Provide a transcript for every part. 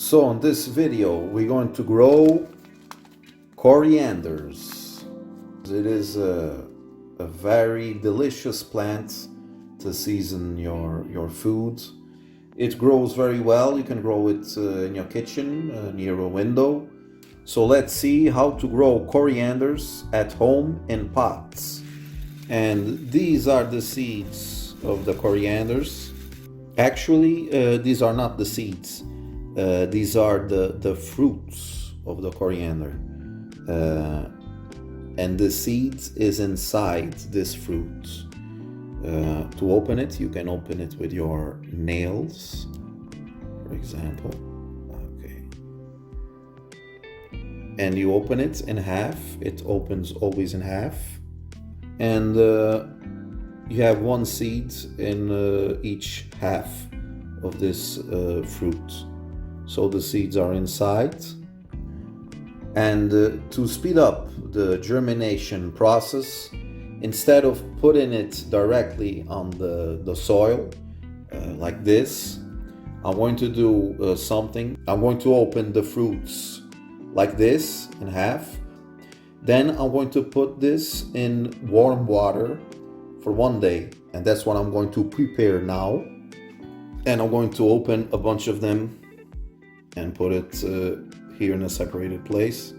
So in this video we're going to grow corianders. It is a very delicious plant to season your food. It grows very well. You can grow it in your kitchen near a window. So let's see how to grow corianders at home in pots. And these are the seeds of the corianders. Actually, these are not the seeds. These are the fruits of the coriander. And the seeds is inside this fruit. To open it, you can open it with your nails, for example. Okay. And you open it in half. It opens always in half. And you have one seed in each half of this fruit. So the seeds are inside. And to speed up the germination process, instead of putting it directly on the soil like this, I'm going to do something. I'm going to open the fruits like this in half. Then I'm going to put this in warm water for 1 day. And that's what I'm going to prepare now. And I'm going to open a bunch of them and put it here in a separated place.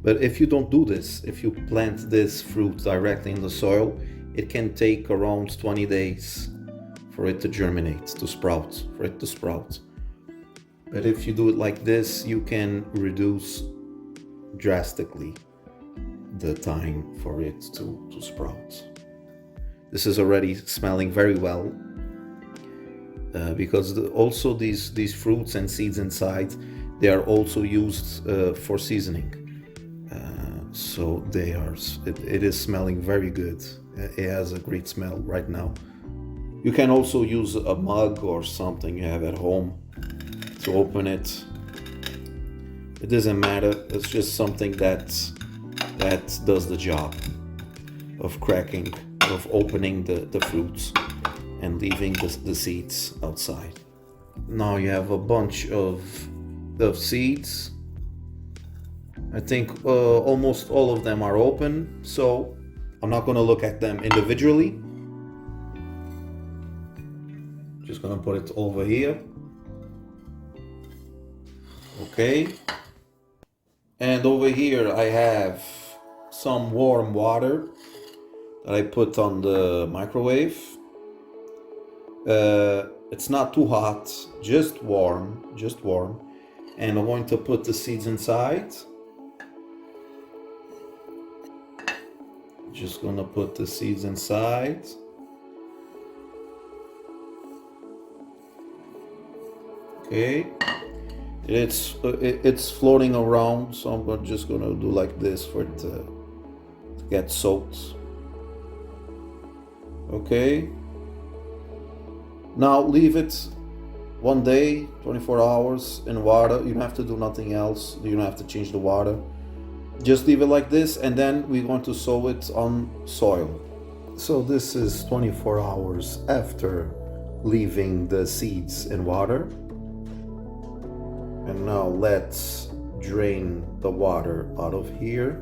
But if you don't do this, if you plant this fruit directly in the soil, it can take around 20 days for it to germinate, to sprout, for it to sprout. But if you do it like this, you can reduce drastically the time for it to sprout. This is already smelling very well because also these fruits and seeds inside, they are also used for seasoning. So it is smelling very good. It has a great smell right now. You can also use a mug or something you have at home to open it. It doesn't matter. It's just something that does the job of cracking, of opening the fruits and leaving the seeds outside. Now you have a bunch of seeds. I think almost all of them are open, so I'm not going to look at them individually. Just going to put it over here. Okay. And over here I have some warm water that I put on the microwave. It's not too hot, just warm. And I'm going to put the seeds inside. Just gonna put the seeds inside. Okay, it's floating around, so I'm just gonna do like this for it to get soaked. Okay. Now leave it 1 day, 24 hours in water. You don't have to do nothing else. You don't have to change the water. Just leave it like this, and then we're going to sow it on soil. So this is 24 hours after leaving the seeds in water. And now let's drain the water out of here.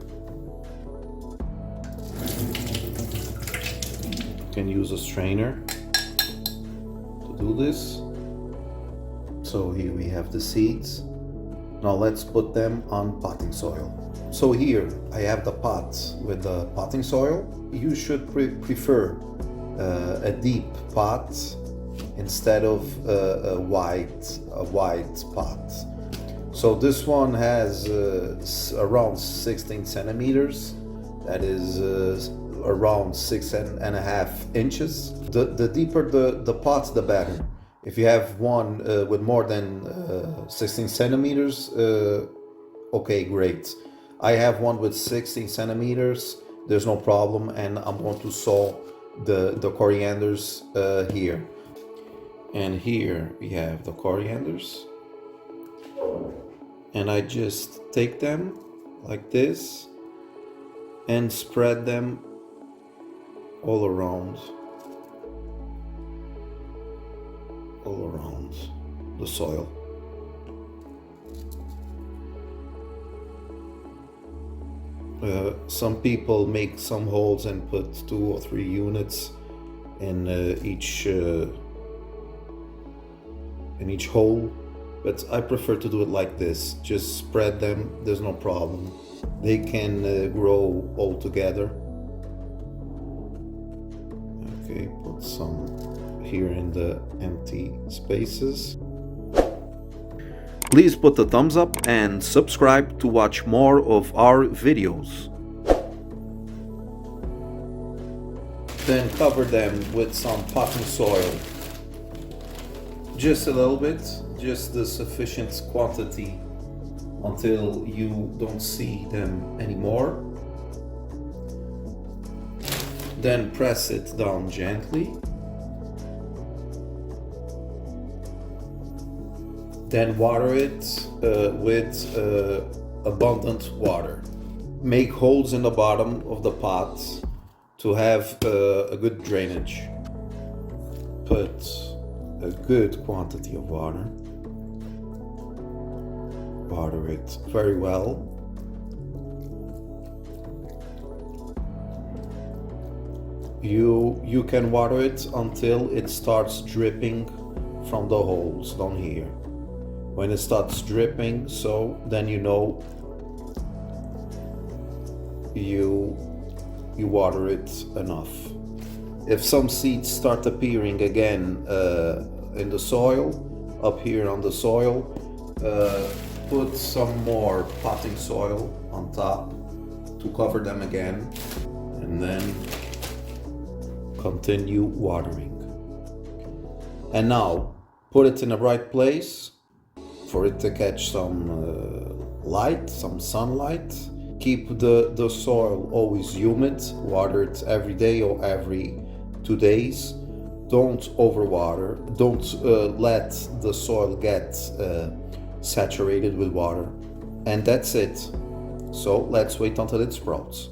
You can use a strainer to do this. So here we have the seeds. Now let's put them on potting soil. So here I have the pot with the potting soil. You should prefer a deep pot instead of a wide pot. So this one has around 16 centimeters. That is around 6.5 inches. The deeper the pot, the better. If you have one with more than 16 centimeters, okay, great. I have one with 16 centimeters. There's no problem, and I'm going to sow the corianders here. And here we have the corianders. and I just take them like this and spread them all around the soil. Some people make some holes and put 2 or 3 units in each hole, but I prefer to do it like this. Just spread them, there's no problem. They can grow all together. Okay, put some here in the empty spaces. Please put a thumbs up and subscribe to watch more of our videos. Then cover them with some potting soil. Just a little bit, just the sufficient quantity until you don't see them anymore. Then press it down gently. Then water it with abundant water. Make holes in the bottom of the pot to have a good drainage. Put a good quantity of water. Water it very well. You can water it until it starts dripping from the holes down here. When it starts dripping, so then you know you water it enough. If some seeds start appearing again in the soil, up here on the soil, put some more potting soil on top to cover them again, and then continue watering. And now put it in the right place for it to catch some light, some sunlight. Keep the soil always humid. Water it every day or every 2 days. Don't overwater. Don't let the soil get saturated with water. And that's it. So let's wait until it sprouts.